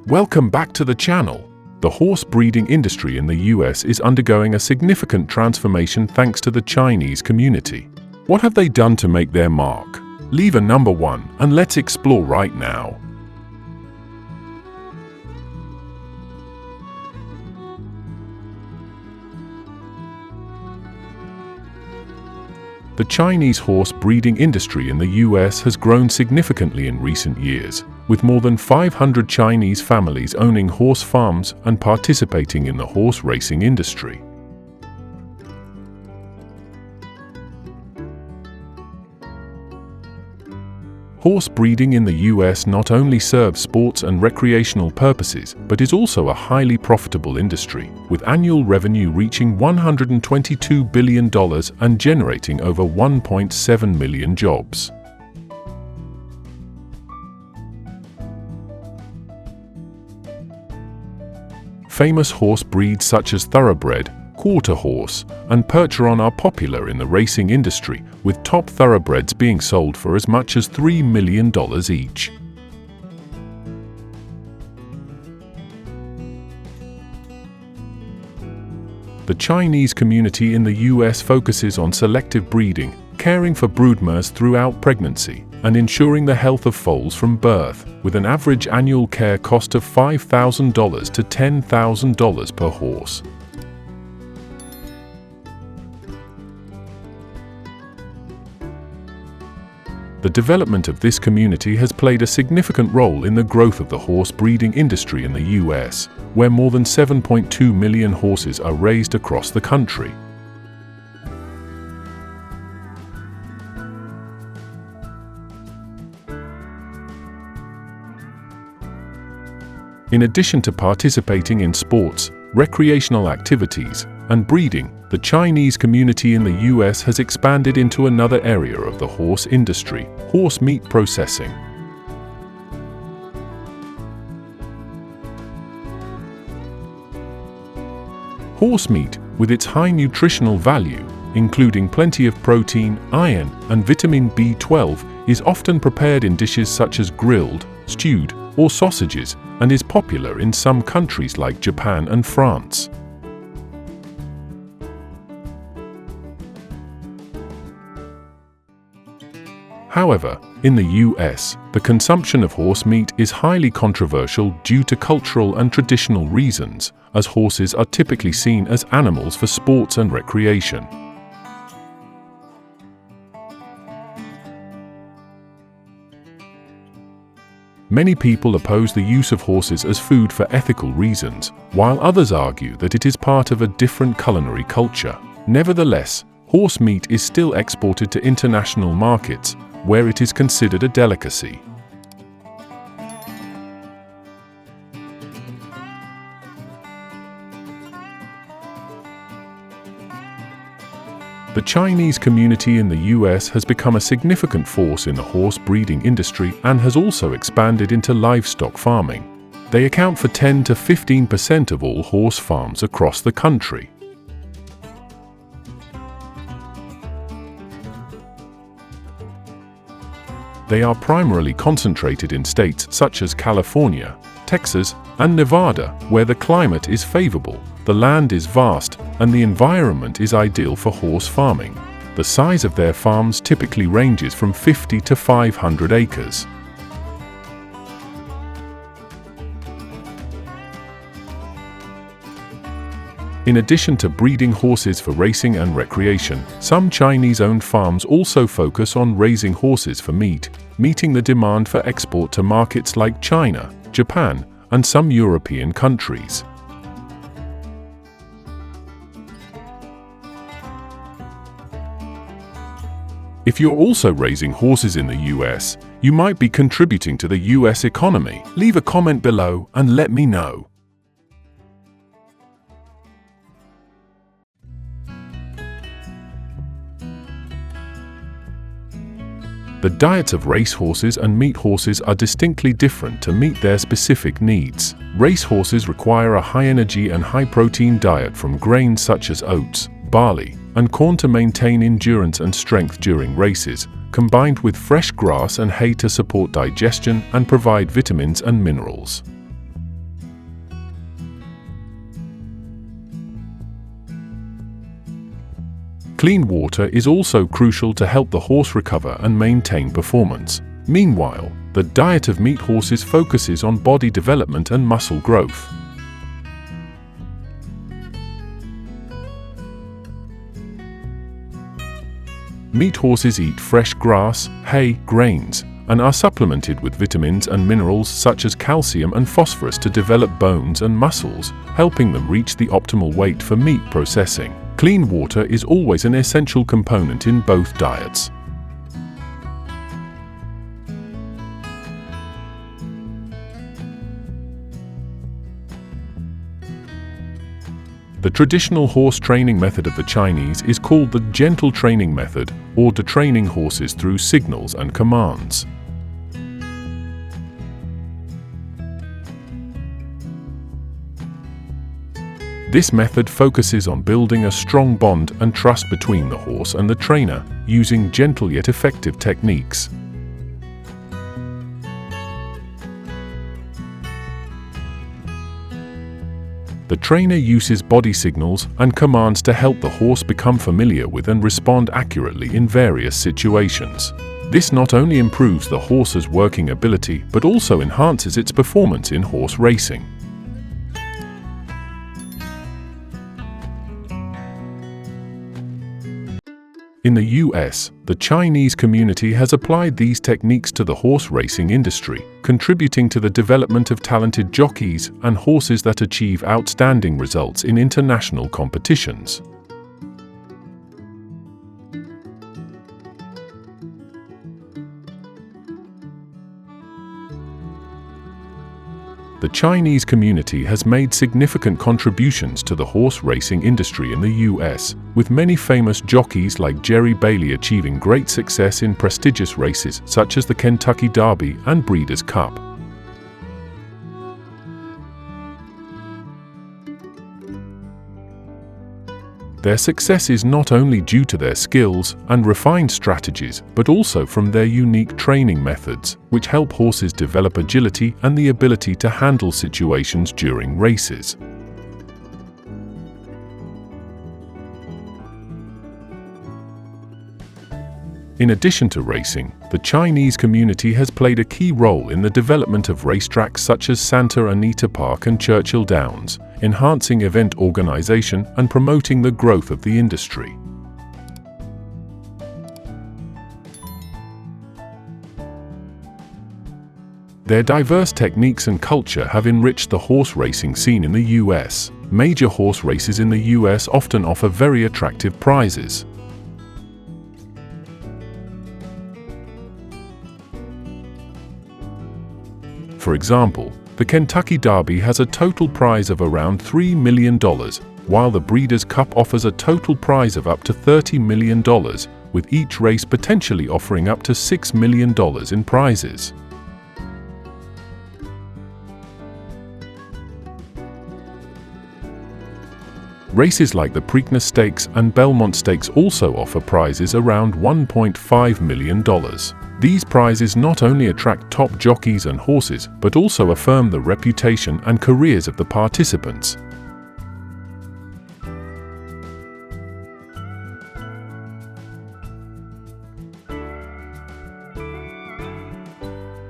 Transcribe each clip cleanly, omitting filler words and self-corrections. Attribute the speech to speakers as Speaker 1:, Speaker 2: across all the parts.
Speaker 1: Welcome back to the channel. The horse breeding industry in the US is undergoing a significant transformation thanks to the Chinese community. What have they done to make their mark? Leave a number 1 and let's explore right now. The Chinese horse breeding industry in the US has grown significantly in recent years, with more than 500 Chinese families owning horse farms and participating in the horse racing industry. Horse breeding in the US not only serves sports and recreational purposes, but is also a highly profitable industry, with annual revenue reaching $122 billion and generating over 1.7 million jobs. Famous horse breeds such as Thoroughbred, Quarter Horse, and Percheron are popular in the racing industry, with top thoroughbreds being sold for as much as $3 million each. The Chinese community in the US focuses on selective breeding, caring for broodmares throughout pregnancy, and ensuring the health of foals from birth, with an average annual care cost of $5,000 to $10,000 per horse. The development of this community has played a significant role in the growth of the horse breeding industry in the US, where more than 7.2 million horses are raised across the country. In addition to participating in sports, recreational activities, and breeding, the Chinese community in the US has expanded into another area of the horse industry: horse meat processing. Horse meat, with its high nutritional value, including plenty of protein, iron, and vitamin B12, is often prepared in dishes such as grilled, stewed, or sausages, and is popular in some countries like Japan and France. However, in the US, the consumption of horse meat is highly controversial due to cultural and traditional reasons, as horses are typically seen as animals for sports and recreation. Many people oppose the use of horses as food for ethical reasons, while others argue that it is part of a different culinary culture. Nevertheless, horse meat is still exported to international markets, where it is considered a delicacy. The Chinese community in the US has become a significant force in the horse breeding industry and has also expanded into livestock farming. They account for 10 to 15% of all horse farms across the country. They are primarily concentrated in states such as California, Texas, and Nevada, where the climate is favorable, the land is vast, and the environment is ideal for horse farming. The size of their farms typically ranges from 50 to 500 acres. In addition to breeding horses for racing and recreation, some Chinese-owned farms also focus on raising horses for meat, meeting the demand for export to markets like China, Japan, and some European countries. If you're also raising horses in the US, you might be contributing to the US economy. Leave a comment below and let me know. The diets of racehorses and meat horses are distinctly different to meet their specific needs. Racehorses require a high-energy and high-protein diet from grains such as oats, barley, and corn to maintain endurance and strength during races, combined with fresh grass and hay to support digestion and provide vitamins and minerals. Clean water is also crucial to help the horse recover and maintain performance. Meanwhile, the diet of meat horses focuses on body development and muscle growth. Meat horses eat fresh grass, hay, grains, and are supplemented with vitamins and minerals such as calcium and phosphorus to develop bones and muscles, helping them reach the optimal weight for meat processing. Clean water is always an essential component in both diets. The traditional horse training method of the Chinese is called the gentle training method, or detraining horses through signals and commands. This method focuses on building a strong bond and trust between the horse and the trainer, using gentle yet effective techniques. The trainer uses body signals and commands to help the horse become familiar with and respond accurately in various situations. This not only improves the horse's working ability but also enhances its performance in horse racing. In the US, the Chinese community has applied these techniques to the horse racing industry, contributing to the development of talented jockeys and horses that achieve outstanding results in international competitions. The Chinese community has made significant contributions to the horse racing industry in the US, with many famous jockeys like Jerry Bailey achieving great success in prestigious races such as the Kentucky Derby and Breeders' Cup. Their success is not only due to their skills and refined strategies, but also from their unique training methods, which help horses develop agility and the ability to handle situations during races. In addition to racing, the Chinese community has played a key role in the development of racetracks such as Santa Anita Park and Churchill Downs, enhancing event organization and promoting the growth of the industry. Their diverse techniques and culture have enriched the horse racing scene in the US. Major horse races in the US often offer very attractive prizes. For example, the Kentucky Derby has a total prize of around $3 million, while the Breeders' Cup offers a total prize of up to $30 million, with each race potentially offering up to $6 million in prizes. Races like the Preakness Stakes and Belmont Stakes also offer prizes around $1.5 million. These prizes not only attract top jockeys and horses, but also affirm the reputation and careers of the participants.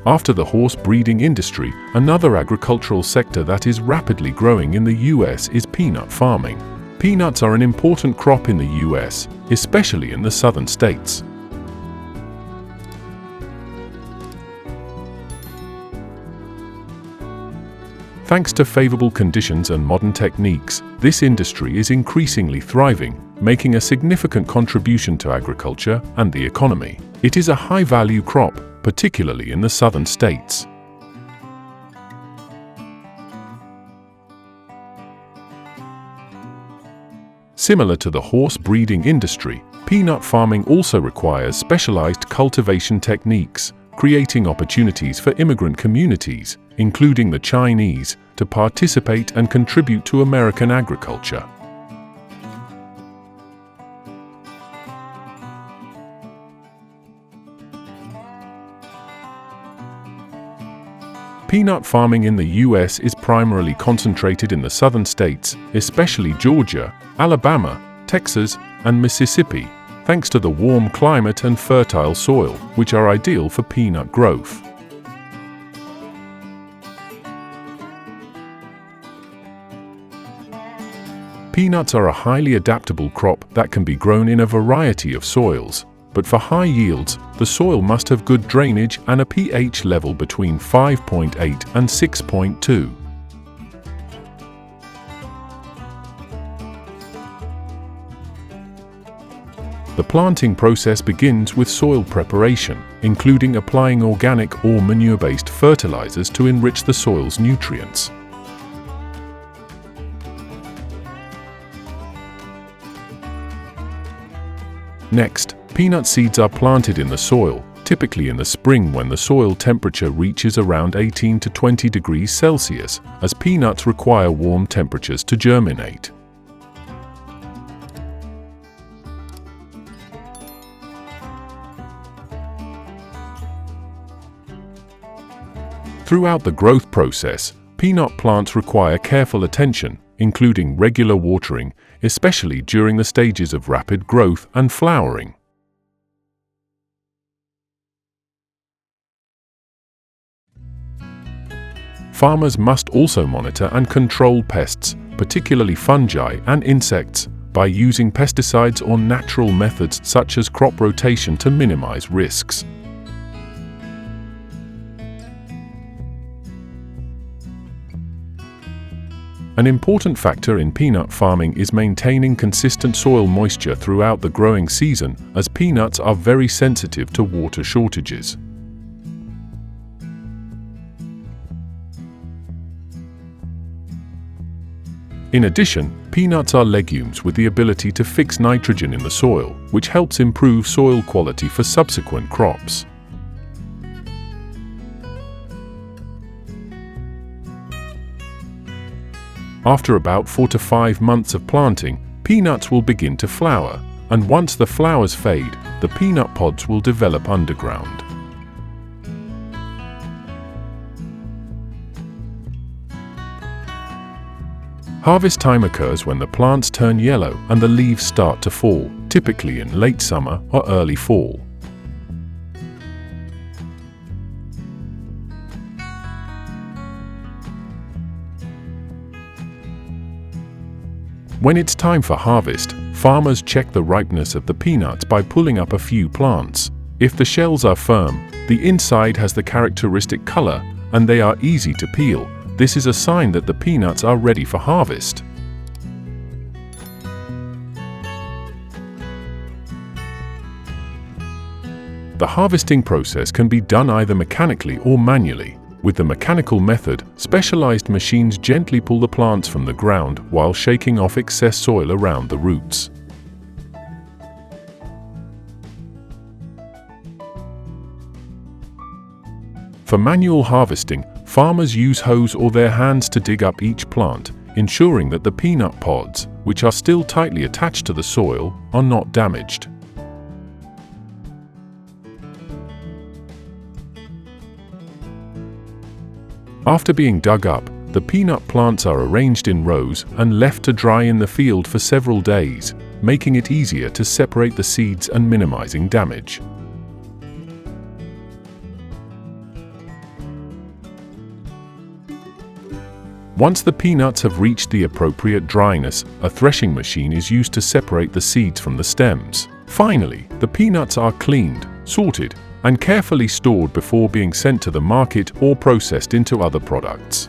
Speaker 1: After the horse breeding industry, another agricultural sector that is rapidly growing in the US is peanut farming. Peanuts are an important crop in the US, especially in the southern states. Thanks to favorable conditions and modern techniques, this industry is increasingly thriving, making a significant contribution to agriculture and the economy. It is a high-value crop, particularly in the southern states. Similar to the horse breeding industry, peanut farming also requires specialized cultivation techniques, creating opportunities for immigrant communities, including the Chinese, to participate and contribute to American agriculture. Peanut farming in the US is primarily concentrated in the southern states, especially Georgia, Alabama, Texas, and Mississippi, thanks to the warm climate and fertile soil, which are ideal for peanut growth. Peanuts are a highly adaptable crop that can be grown in a variety of soils, but for high yields, the soil must have good drainage and a pH level between 5.8 and 6.2. The planting process begins with soil preparation, including applying organic or manure-based fertilizers to enrich the soil's nutrients. Next, peanut seeds are planted in the soil, typically in the spring when the soil temperature reaches around 18 to 20 degrees Celsius, as peanuts require warm temperatures to germinate. Throughout the growth process, peanut plants require careful attention, including regular watering, especially during the stages of rapid growth and flowering. Farmers must also monitor and control pests, particularly fungi and insects, by using pesticides or natural methods such as crop rotation to minimize risks. An important factor in peanut farming is maintaining consistent soil moisture throughout the growing season, as peanuts are very sensitive to water shortages. In addition, peanuts are legumes with the ability to fix nitrogen in the soil, which helps improve soil quality for subsequent crops. After about 4 to 5 months of planting, peanuts will begin to flower, and once the flowers fade, the peanut pods will develop underground. Harvest time occurs when the plants turn yellow and the leaves start to fall, typically in late summer or early fall. When it's time for harvest, farmers check the ripeness of the peanuts by pulling up a few plants. If the shells are firm, the inside has the characteristic color, and they are easy to peel, this is a sign that the peanuts are ready for harvest. The harvesting process can be done either mechanically or manually. With the mechanical method, specialized machines gently pull the plants from the ground while shaking off excess soil around the roots. For manual harvesting, farmers use hoes or their hands to dig up each plant, ensuring that the peanut pods, which are still tightly attached to the soil, are not damaged. After being dug up, the peanut plants are arranged in rows and left to dry in the field for several days, making it easier to separate the seeds and minimizing damage. Once the peanuts have reached the appropriate dryness, a threshing machine is used to separate the seeds from the stems. Finally, the peanuts are cleaned, sorted, and carefully stored before being sent to the market or processed into other products.